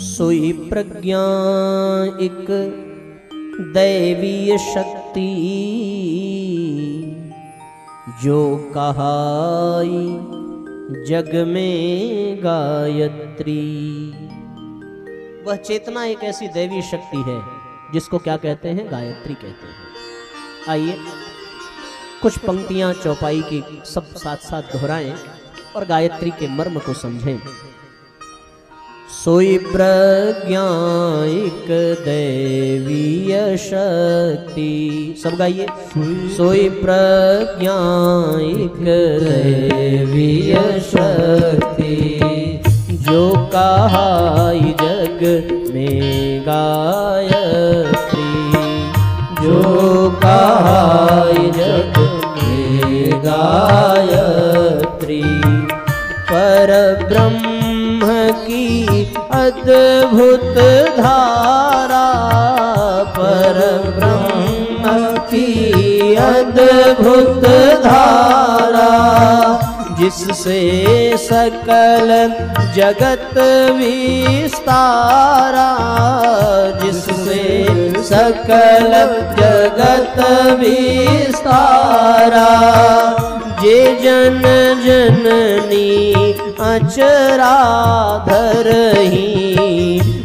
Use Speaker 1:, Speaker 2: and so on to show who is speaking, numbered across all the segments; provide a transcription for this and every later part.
Speaker 1: सोई प्रज्ञा एक दैवीय शक्ति, जो कहाई जग में गायत्री। वह चेतना एक ऐसी दैवी शक्ति है जिसको क्या कहते हैं? गायत्री कहते हैं। आइए कुछ पंक्तियां चौपाई की सब साथ साथ दोहराएं और गायत्री के मर्म को समझें। सोई प्रज्ञा एक दैवीय शक्ति, सब गाइए। सोई प्रज्ञा एक दैवीय शक्ति, जो कहाई जग में गायत्री, जो कहाई जग में गायत्री। पर ब्रह्म की अद्भुत धारा, पर ब्रह्म की अद्भुत धारा, जिससे सकल जगत विस्तारा, जिससे सकल जगत विस्तारा। जे जन जननी अचरा धरही,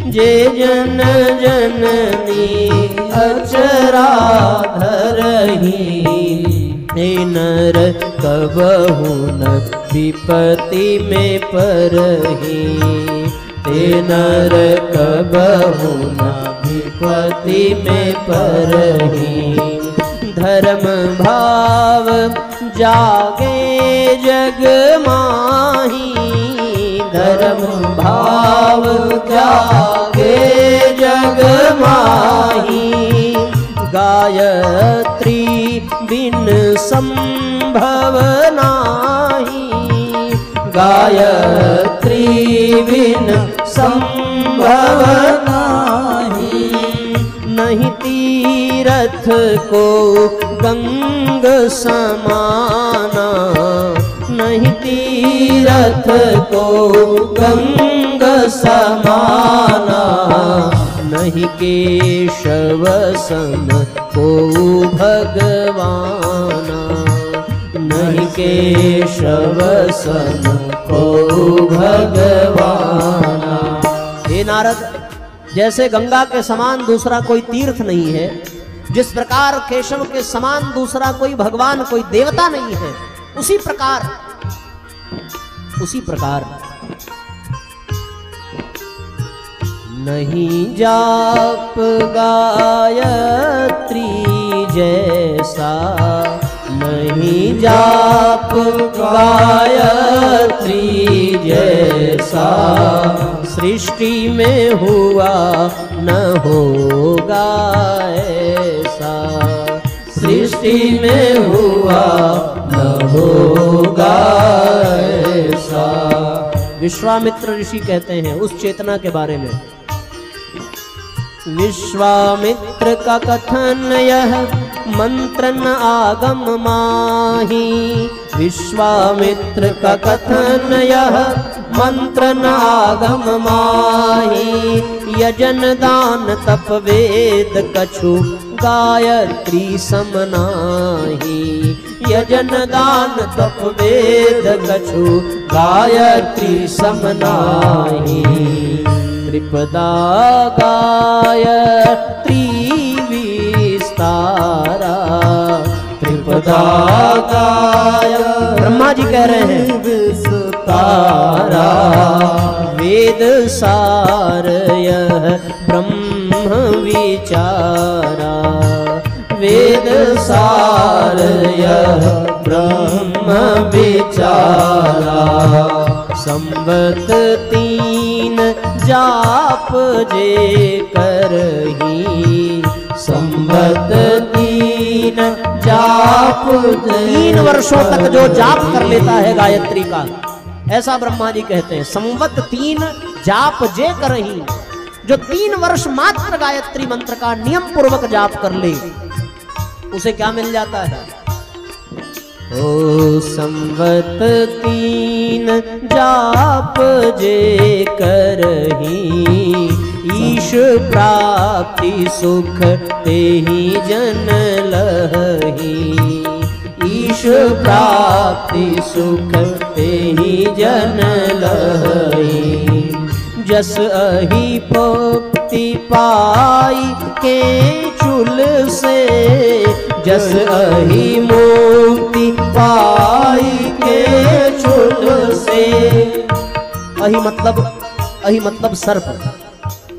Speaker 1: जे जन जननी अचरा धरही। हे नर कबहु न विपत्ति में परही, हे नर कबहु न विपत्ति में परही। धर्म भाव जागे जग माही, धर्म भाव जागे जग माही। गायत्री बिन संभव नाही, गायत्री बिन संभव नाही। नहीं तीरथ को गंग समाना, नहीं तीरथ को गंग समाना। नहीं केशव सम को भगवाना, नहीं केशव सम को भगवाना। हे नारद, जैसे गंगा के समान दूसरा कोई तीर्थ नहीं है, जिस प्रकार केशव के समान दूसरा कोई भगवान, कोई देवता नहीं है, उसी प्रकार नहीं जाप गायत्री जैसा, नहीं जाप गायत्री जैसा। सृष्टि में हुआ न होगा ऐसा, सृष्टि में हुआ न होगा ऐसा। विश्वामित्र ऋषि कहते हैं उस चेतना के बारे में। विश्वामित्र का कथन यह मंत्र न आगम माही, विश्वामित्र का कथन यह मंत्र न आगम माही। यजन दान तप वेद कछु गायत्री समनाही, यजन दान तप वेद कछु गायत्री समनाही। त्रिपदा गायत्री विस्तारा, त्रिपदा गायत्री, ब्रह्मा जी कह रहे हैं विस्तारा। वेद सार यह ब्रह्म विचारा, वेद सार यह ब्रह्म विचारा। संवत 3 जाप जे करही, संवत 3 जाप 3 वर्षों तक जो जाप कर लेता है गायत्री का, ऐसा ब्रह्मा जी कहते हैं। संवत 3 जाप जे करही, जो 3 वर्ष मात्र गायत्री मंत्र का नियम पूर्वक जाप कर ले, उसे क्या मिल जाता है? ओ संवत 3 जाप जे करही, ईश प्राप्ति सुख तेहि जन लही। ईश प्राप्ति सुख तेहि जन लही। जस अहि भक्ति पाई के चूल से, जस अहि मुक्ति पाई के चूल से। अहि मतलब सर्प।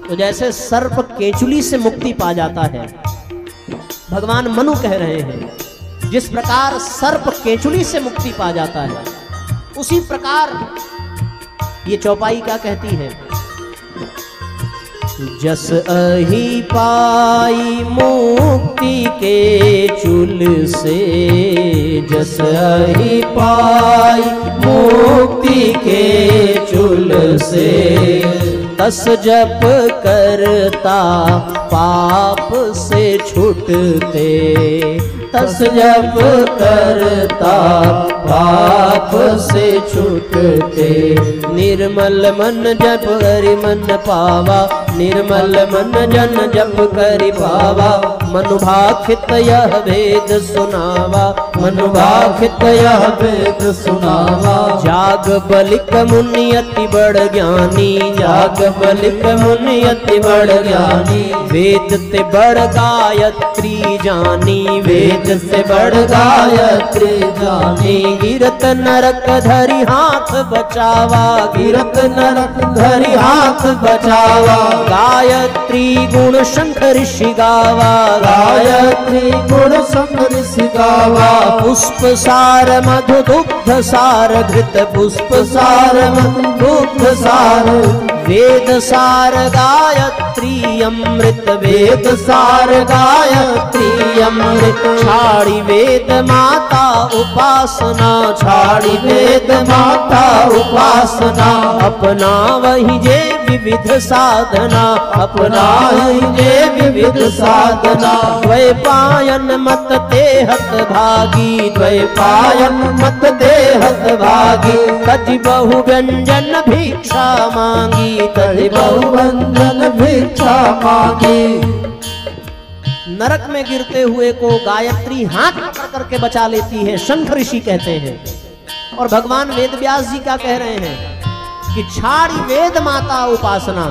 Speaker 1: तो जैसे सर्प केचुली से मुक्ति पा जाता है, भगवान मनु कह रहे हैं, जिस प्रकार सर्प केचुली से मुक्ति पा जाता है, उसी प्रकार ये चौपाई क्या कहती है? जस अहि पाई मुक्ति के चूल से, जस अहि पाई मुक्ति के चूल से। तस जप करता पाप से छूटते, तस जप करता पाप से छूटते। निर्मल मन जप करि मन पावा, निर्मल मन जन जप करि पावा। मनुभाखित यह वेद सुनावा, मनुभाखित यह वेद सुनावा। जाग बलिक मुनि अति बड़ ज्ञानी, जाग बलिक मुनि अति बड़ ज्ञानी। वेद ते बड़ गायत्री जानी, वेद से बड़ गायत्री जानी। गिरत नरक धरि हाथ बचावा, गिरत नरक धरि हाथ बचावा। गायत्री गुण शंख ऋषि गावा, गायत्री गुण शंख ऋषि गावा। पुष्प सार मधु दुग्ध सार घृत, पुष्प सार मधु दुग्ध सार। वेद सार गायत्री अमृत, वेद सार गायत्री अमृत। छाड़ी वेद माता उपासना, छाड़ी वेद माता उपासना। अपना वही जे विविध साधना, अपना वही जे विविध साधना। द्वैपायन मत देहत भागी, द्वैपायन मत देहत भागी। तज बहु व्यंजन भिक्षा मांगी, तज बहु व्यंजन भिक्षा मांगी। नरक में गिरते हुए को गायत्री हाथ पकड़ करके बचा लेती है, शंख ऋषि कहते हैं। और भगवान वेद व्यास जी क्या कह रहे हैं कि छाड़ी वेद माता उपासना,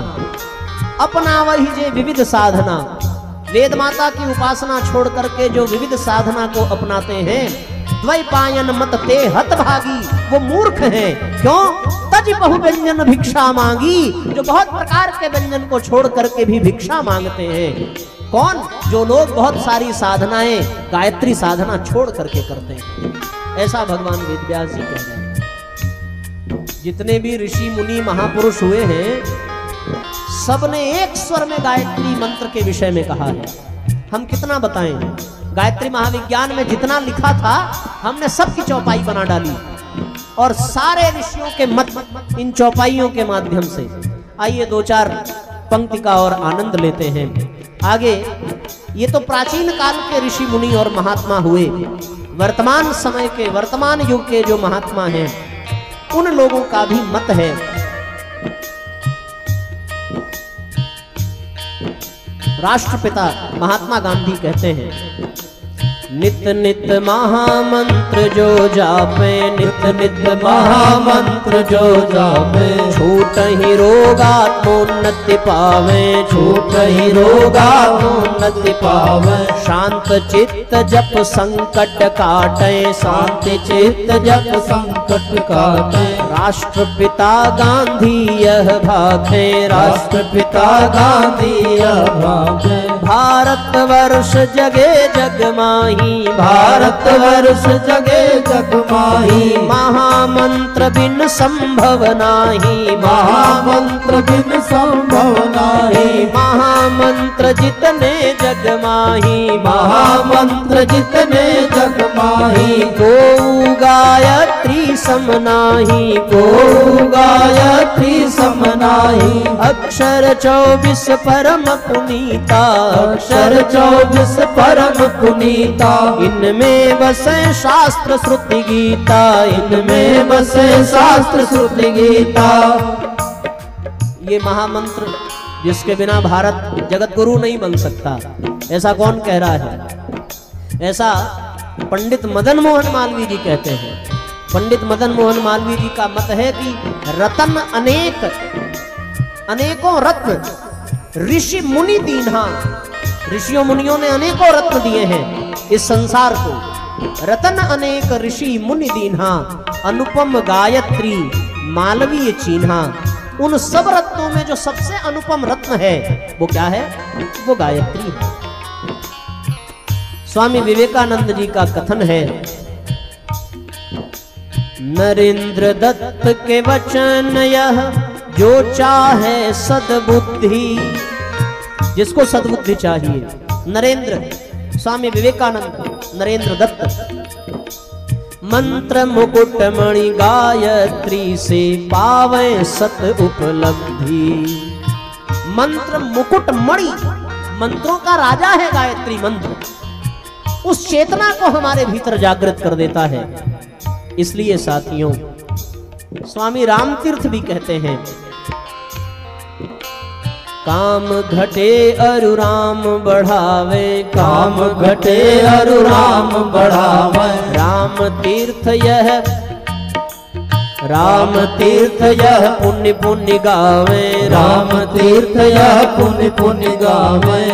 Speaker 1: अपना वही जे विविध साधना। वेद माता की उपासना छोड़ करके जो विविध साधना को अपनाते हैं, द्वैपायन मत ते हत भागी, वो मूर्ख हैं। क्यों? तज बहु व्यंजन भिक्षा मांगी, जो बहुत प्रकार के व्यंजन को छोड़ करके भी भिक्षा मांगते हैं। कौन? जो लोग बहुत सारी साधनाएं गायत्री साधना छोड़ करके करते हैं। ऐसा भगवान वेदव्यास जी कह रहे हैं। जितने भी ऋषि मुनि महापुरुष हुए हैं, सबने एक स्वर में गायत्री मंत्र के विषय में कहा है। हम कितना बताएं? गायत्री महाविज्ञान में जितना लिखा था, हमने सबकी चौपाई बना डाली और सारे ऋषियों के मत इन चौपाइयों के माध्यम से। आइए दो चार पंक्ति का और आनंद लेते हैं। आगे ये तो प्राचीन काल के ऋषि मुनि और महात्मा हुए। वर्तमान समय के, वर्तमान युग के जो महात्मा हैं, उन लोगों का भी मत है। राष्ट्रपिता महात्मा गांधी कहते हैं, नित नित महामंत्र जो जापे, नित नित महामंत्र जो जापे। छूट ही रोगात्मोन्नति पावे, छूट ही रोगात्मोन्नति पावे। शांत चित्त जप संकट काटे, शांति चित्त जप संकट काटे। राष्ट्रपिता गांधी यह भाखे, राष्ट्रपिता गांधी यह भाखे। भारत वर्ष जगे जग माही, भारत वर्ष जगे जग माही। महामंत्र बिन संभव नाही, महामंत्र बिन संभव नाही। महामंत्र जितने जग माही, महामंत्र जितने जग माही। को गायत्री समनाही, को गायत्री समनाही। अक्षर 24 परम पुनीता, अक्षर 24 परम पुनीता। इनमें बसे शास्त्र श्रुति गीता, इनमें बसे शास्त्र श्रुति गीता। ये महामंत्र जिसके बिना भारत जगत गुरु नहीं बन सकता। ऐसा कौन कह रहा है? ऐसा पंडित मदन मोहन मालवीय जी कहते हैं। पंडित मदन मोहन मालवीय जी का मत है कि रतन अनेक, अनेकों रत्न ऋषि मुनि दीन्हा, ऋषियों मुनियों ने अनेकों रत्न दिए हैं इस संसार को। रतन अनेक ऋषि मुनि दीन्हा, अनुपम गायत्री मालवीय चीन्हा। उन सब रत्नों में जो सबसे अनुपम रत्न है वो क्या है? वो गायत्री है। स्वामी विवेकानंद जी का कथन है, नरेंद्र दत्त के वचन यह जो चाहे सद्बुद्धि। जिसको सद्बुद्धि चाहिए, नरेंद्र स्वामी विवेकानंद, नरेंद्र दत्त। मंत्र मुकुट मणि गायत्री से पावे सत उपलब्धि। मंत्र मुकुट मणि, मंत्रों का राजा है गायत्री मंत्र। उस चेतना को हमारे भीतर जागृत कर देता है। इसलिए साथियों, स्वामी रामतीर्थ भी कहते हैं, काम घटे अरु राम बढ़ावे,
Speaker 2: काम घटे अरु राम बढ़ावे।
Speaker 1: राम तीर्थ यह,
Speaker 2: राम तीर्थ यह
Speaker 1: पुण्य पुण्य गावे,
Speaker 2: राम तीर्थ यह पुण्य पुण्य गावे।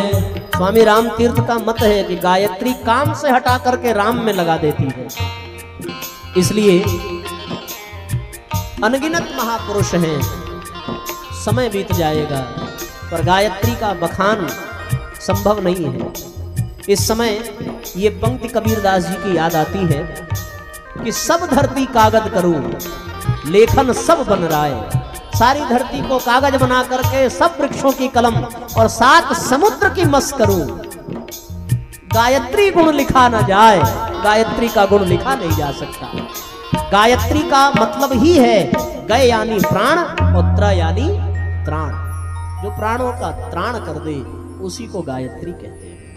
Speaker 1: स्वामी राम तीर्थ का मत है कि गायत्री काम से हटा करके राम में लगा देती है। इसलिए अनगिनत महापुरुष हैं, समय बीत जाएगा पर गायत्री का बखान संभव नहीं है। इस समय ये पंक्ति कबीरदास जी की याद आती है कि सब धरती कागज करूं, लेखन सब बन राय। सारी धरती को कागज बना करके सब वृक्षों की कलम और 7 समुद्र की मस करूं। गायत्री गुण लिखा न जाए, गायत्री का गुण लिखा नहीं जा सकता। गायत्री का मतलब ही है गय यानी प्राण और त्र यानी त्राण। जो प्राणों का त्राण कर दे उसी को गायत्री कहते हैं।